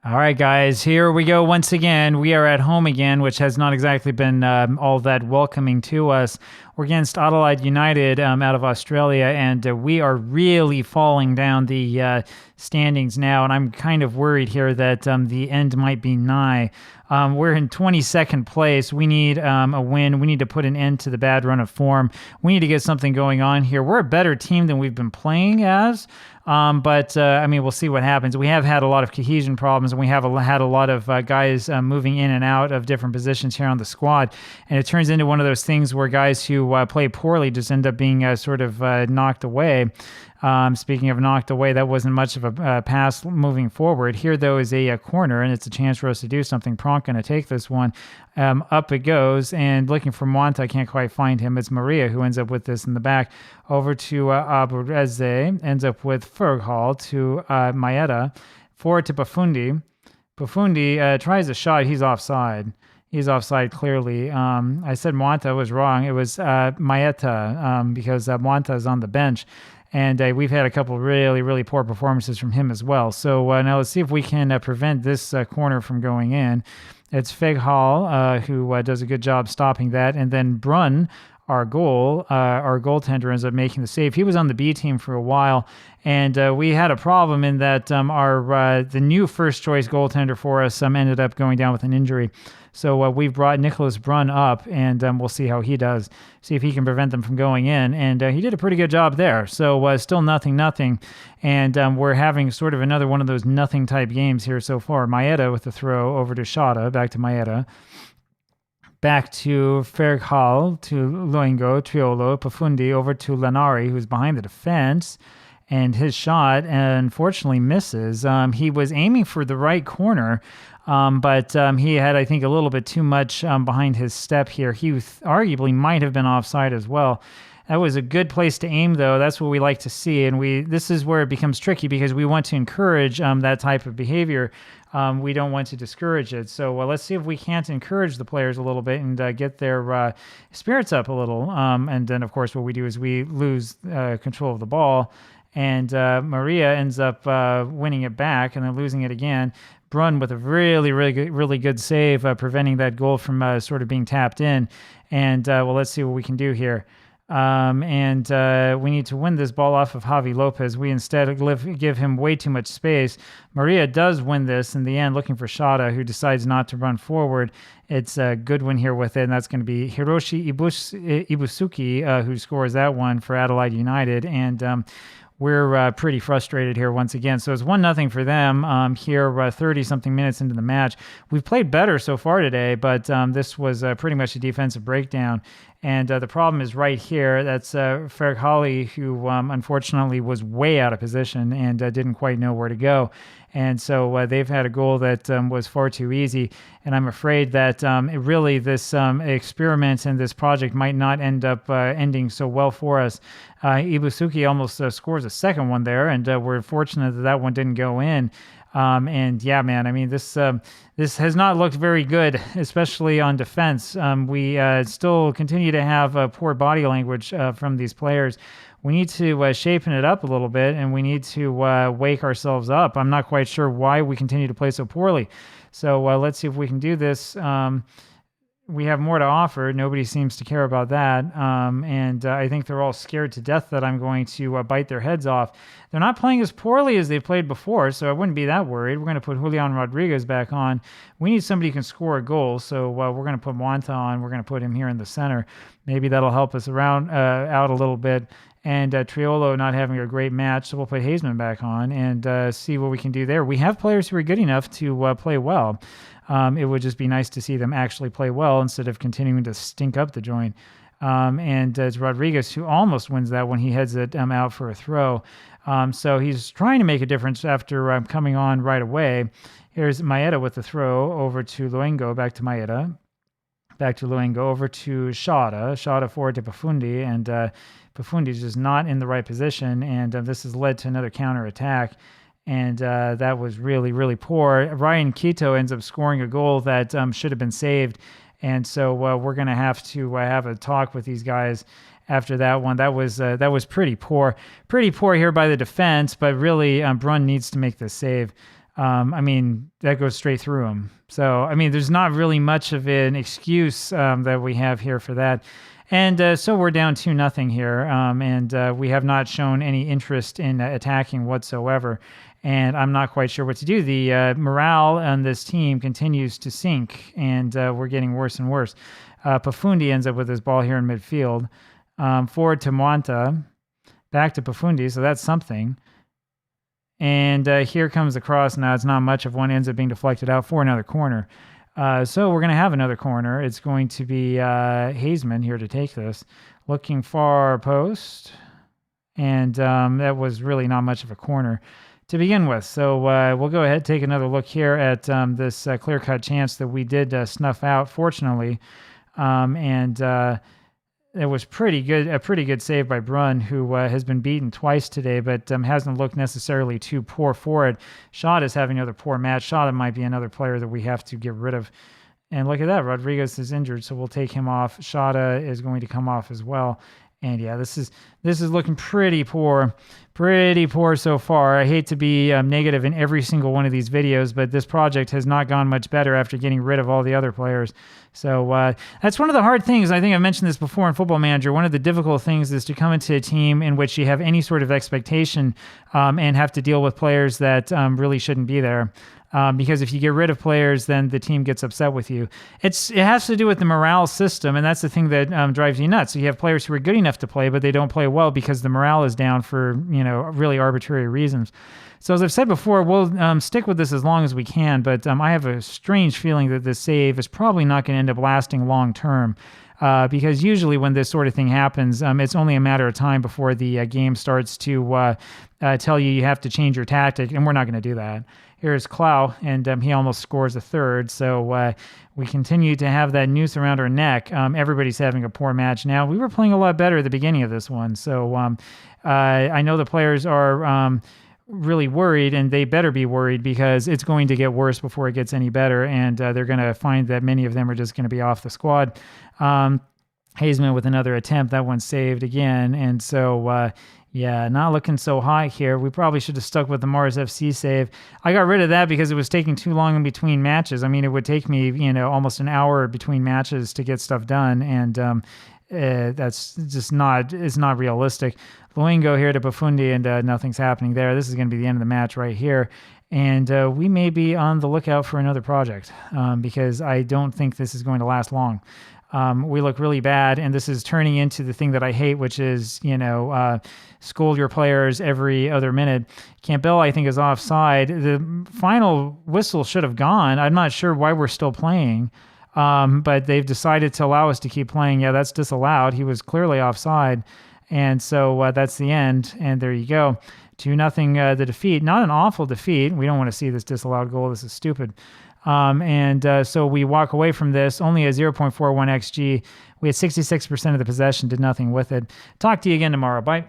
All right, guys, here we go once again. We are at home again, which has not exactly been all that welcoming to us. We're against Adelaide United out of Australia, and we are really falling down the standings now, and I'm kind of worried here that the end might be nigh. We're in 22nd place. We need a win. We need to put an end to the bad run of form. We need to get something going on here. We're a better team than we've been playing as. But we'll see what happens. We have had a lot of cohesion problems, and we have had a lot of guys moving in and out of different positions here on the squad. And it turns into one of those things where guys who play poorly just end up being sort of knocked away. Speaking of knocked away, that wasn't much of a pass moving forward. Here, though, is a corner, and it's a chance for us to do something. Pronk going to take this one. Up it goes, and looking for Monta, I can't quite find him. It's Maria who ends up with this in the back. Over to Abureze, ends up with Ferghal to Maeda. Forward to Bafundi. Bafundi tries a shot. He's offside. He's offside clearly. I said Monta was wrong. It was Maeta because Monta is on the bench. And we've had a couple really, really poor performances from him as well. So now let's see if we can prevent this corner from going in. It's Feghal who does a good job stopping that. And then Brunn, our goaltender, ends up making the save. He was on the B team for a while, and we had a problem in that the new first choice goaltender for us ended up going down with an injury. So we've brought Nicholas Brunn up, and we'll see how he does, see if he can prevent them from going in. And he did a pretty good job there. So still 0-0. And we're having sort of another one of those nothing type games here so far. Maeda with the throw over to Shada, back to Maeda. Back to Ferghal, to Luengo, Triolo, Pafundi, over to Lanari, who's behind the defense. And his shot, unfortunately, misses. He was aiming for the right corner, but he had, I think, a little bit too much behind his step here. He arguably might have been offside as well. That was a good place to aim, though. That's what we like to see, and this is where it becomes tricky because we want to encourage that type of behavior. We don't want to discourage it. So let's see if we can't encourage the players a little bit and get their spirits up a little. And then, of course, what we do is we lose control of the ball, and Maria ends up winning it back and then losing it again. Brunn with a really good save, preventing that goal from sort of being tapped in. And let's see what we can do here. We need to win this ball off of Javi Lopez. We instead give him way too much space. Maria does win this in the end, looking for Shada, who decides not to run forward. It's a good one here with it, and that's going to be Hiroshi Ibusuki, who scores that one for Adelaide United. And we're pretty frustrated here once again. So it's 1-0 for them here 30-something minutes into the match. We've played better so far today, but this was pretty much a defensive breakdown. And the problem is right here. That's Ferghali, who unfortunately was way out of position and didn't quite know where to go. And so they've had a goal that was far too easy. And I'm afraid that this experiment and this project might not end up ending so well for us. Ibusuki almost scores a second one there, and we're fortunate that one didn't go in. This has not looked very good, especially on defense. We still continue to have poor body language from these players. We need to shapen it up a little bit, and we need to wake ourselves up. I'm not quite sure why we continue to play so poorly. So let's see if we can do this. We have more to offer. Nobody seems to care about that. I think they're all scared to death that I'm going to bite their heads off. They're not playing as poorly as they played before, so I wouldn't be that worried. We're going to put Julian Rodriguez back on. We need somebody who can score a goal, so we're going to put Monta on. We're going to put him here in the center. Maybe that'll help us out a little bit. And Triolo not having a great match, so we'll put Hazeman back on and see what we can do there. We have players who are good enough to play well. It would just be nice to see them actually play well instead of continuing to stink up the joint. It's Rodriguez who almost wins that when he heads it out for a throw. So he's trying to make a difference after coming on right away. Here's Maeda with the throw over to Luengo, back to Maeda. Back to Luengo, over to Shada forward to Pafundi, and Pafundi is just not in the right position, and this has led to another counterattack, and that was really, really poor. Ryan Quito ends up scoring a goal that should have been saved, and so we're going to have a talk with these guys after that one. That was pretty poor here by the defense, but really Brunn needs to make this save. I mean, that goes straight through him. So, I mean, there's not really much of an excuse that we have here for that. And so we're down 2-0 here, and we have not shown any interest in attacking whatsoever. And I'm not quite sure what to do. The morale on this team continues to sink, and we're getting worse and worse. Pafundi ends up with his ball here in midfield. Forward to Mwanta, back to Pafundi, so that's something. And here comes the cross. Now it's not much of one, ends up being deflected out for another corner. So we're going to have another corner. It's going to be Hazeman here to take this. Looking far post. And that was really not much of a corner to begin with. So we'll go ahead and take another look here at this clear-cut chance that we did snuff out, fortunately. It was a pretty good save by Brunn, who has been beaten twice today, but hasn't looked necessarily too poor for it. Schott is having another poor match. Schott might be another player that we have to get rid of. And look at that, Rodriguez is injured, so we'll take him off. Schott is going to come off as well. And yeah, this is looking pretty poor so far. I hate to be negative in every single one of these videos, but this project has not gone much better after getting rid of all the other players. So that's one of the hard things. I think I've mentioned this before in Football Manager. One of the difficult things is to come into a team in which you have any sort of expectation and have to deal with players that really shouldn't be there. Because if you get rid of players, then the team gets upset with you. It has to do with the morale system, and that's the thing that drives you nuts. So you have players who are good enough to play, but they don't play well because the morale is down for really arbitrary reasons. So as I've said before, we'll stick with this as long as we can, but I have a strange feeling that this save is probably not going to end up lasting long term. Because usually when this sort of thing happens, it's only a matter of time before the game starts to tell you have to change your tactic, and we're not going to do that. Here's Clow, and he almost scores a third, so we continue to have that noose around our neck. Everybody's having a poor match now. We were playing a lot better at the beginning of this one, so I know the players are really worried, and they better be worried because it's going to get worse before it gets any better, and they're going to find that many of them are just going to be off the squad. Hazeman with another attempt. That one saved again, and so yeah, not looking so hot here. We probably should have stuck with the Mars FC save. I got rid of that because it was taking too long in between matches. I mean, it would take me, almost an hour between matches to get stuff done, and that's just it's not realistic. Luengo here to Pafundi, and nothing's happening there. This is going to be the end of the match right here. And we may be on the lookout for another project because I don't think this is going to last long. We look really bad, and this is turning into the thing that I hate, which is, scold your players every other minute. Campbell, I think, is offside. The final whistle should have gone. I'm not sure why we're still playing, but they've decided to allow us to keep playing. Yeah, that's disallowed. He was clearly offside, and so that's the end, and there you go. 2-0 the defeat. Not an awful defeat. We don't want to see this disallowed goal. This is stupid. So we walk away from this, only a 0.41 XG. We had 66% of the possession, did nothing with it. Talk to you again tomorrow. Bye.